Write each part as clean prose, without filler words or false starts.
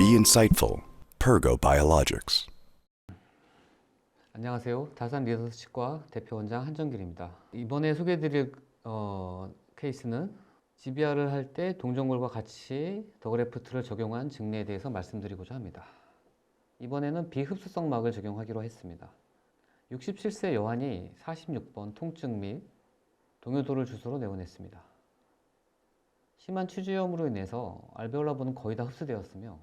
Be insightful. Pergo Biologics. 안녕하세요. 다산 리서치 치과 대표원장 한정길입니다. 이번에 소개해드릴 케이스는 GBR을 할 때 동정골과 같이 더그래프트를 적용한 증례에 대해서 말씀드리고자 합니다. 이번에는 비흡수성 막을 적용하기로 했습니다. 67세 여환이 46번 통증 및 동요도를 주소로 내원했습니다. 심한 치주염으로 인해서 알베올라 본은 거의 다 흡수되었으며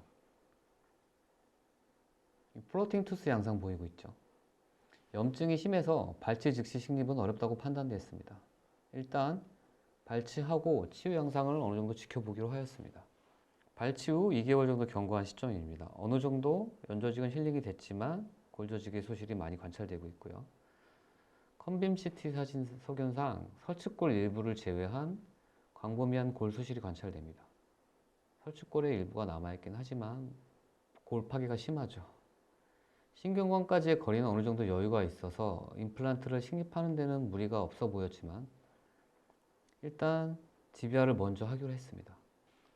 플로팅 투스 양상 보이고 있죠. 염증이 심해서 발치 즉시 식립은 어렵다고 판단되었습니다. 일단 발치하고 치유 양상을 어느 정도 지켜보기로 하였습니다. 발치 후 2개월 정도 경과한 시점입니다. 어느 정도 연조직은 힐링이 됐지만 골조직의 소실이 많이 관찰되고 있고요. 컨빔 CT 사진 소견상 설측골 일부를 제외한 광범위한 골 소실이 관찰됩니다. 설측골의 일부가 남아있긴 하지만 골 파괴가 심하죠. 신경관까지의 거리는 어느 정도 여유가 있어서 임플란트를 식립하는 데는 무리가 없어 보였지만 일단 GBR을 먼저 하기로 했습니다.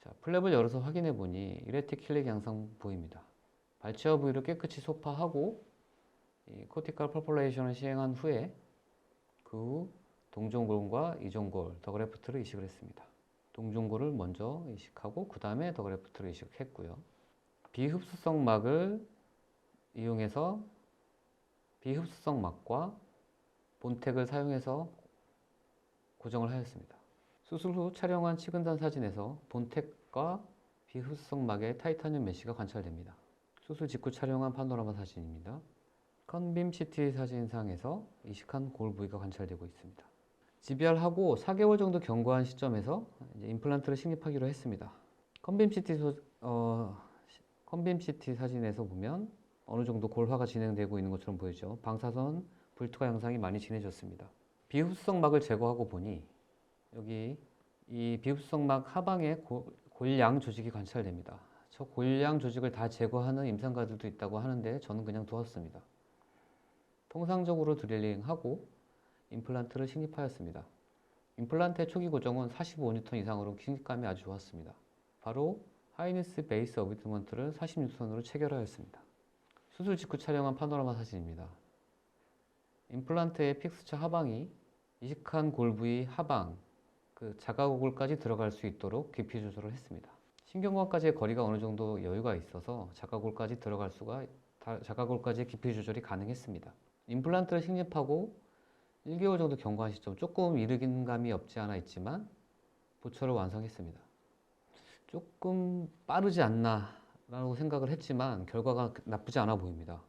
자, 플랩을 열어서 확인해 보니 이레틱 힐렉 양상 보입니다. 발치와 부위를 깨끗이 소파하고 코티칼 퍼폴레이션을 시행한 후에 그 후 동종골과 이종골, 더그래프트를 이식을 했습니다. 동종골을 먼저 이식하고 그 다음에 더그래프트를 이식했고요. 비흡수성 막을 이용해서 비흡수성 막과 본텍을 사용해서 고정을 하였습니다. 수술 후 촬영한 치근단 사진에서 본텍과 비흡수성 막의 타이타늄 메쉬가 관찰됩니다. 수술 직후 촬영한 파노라마 사진입니다. 컨빔 CT 사진상에서 이식한 골 부위가 관찰되고 있습니다. GBR하고 4개월 정도 경과한 시점에서 이제 임플란트를 식립하기로 했습니다. 컨빔 CT 사진에서 보면 어느 정도 골화가 진행되고 있는 것처럼 보이죠. 방사선 불투과 양상이 많이 진해졌습니다. 비흡수성 막을 제거하고 보니 여기 이 비흡수성 막 하방에 골양 조직이 관찰됩니다. 저 골양 조직을 다 제거하는 임상가들도 있다고 하는데 저는 그냥 두었습니다. 통상적으로 드릴링하고 임플란트를 식립하였습니다. 임플란트의 초기 고정은 45N 이상으로 식립감이 아주 좋았습니다. 바로 하이니스 베이스 어비트먼트를 40N으로 체결하였습니다. 수술 직후 촬영한 파노라마 사진입니다. 임플란트의 픽스처 하방이 이식한 골 부위 하방, 자가골까지 들어갈 수 있도록 깊이 조절을 했습니다. 신경관까지의 거리가 어느 정도 여유가 있어서 자가골까지의 깊이 조절이 가능했습니다. 임플란트를 식립하고 1개월 정도 경과한 시점, 조금 이르긴 감이 없지 않아 있지만 보철을 완성했습니다. 조금 빠르지 않나 라고 생각을 했지만 결과가 나쁘지 않아 보입니다.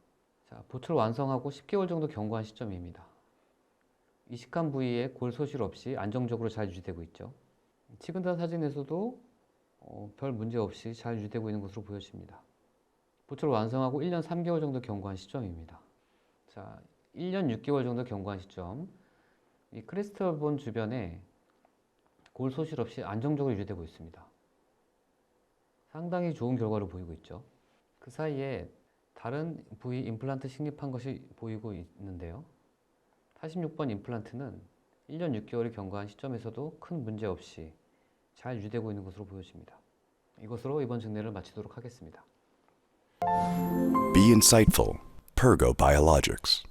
자, 보철 완성하고 10개월 정도 경과한 시점입니다. 이식한 부위에 골 소실 없이 안정적으로 잘 유지되고 있죠. 치근단 사진에서도 별 문제 없이 잘 유지되고 있는 것으로 보여집니다. 보철 완성하고 1년 3개월 정도 경과한 시점입니다. 자, 1년 6개월 정도 경과한 시점, 이 크리스탈 본 주변에 골 소실 없이 안정적으로 유지되고 있습니다. 상당히 좋은 결과를 보이고 있죠. 그 사이에 다른 부위 임플란트 식립한 것이 보이고 있는데요. 46번 임플란트는 1년 6개월이 경과한 시점에서도 큰 문제 없이 잘 유지되고 있는 것으로 보여집니다. 이것으로 이번 증례를 마치도록 하겠습니다. Be insightful. Pergo Biologics.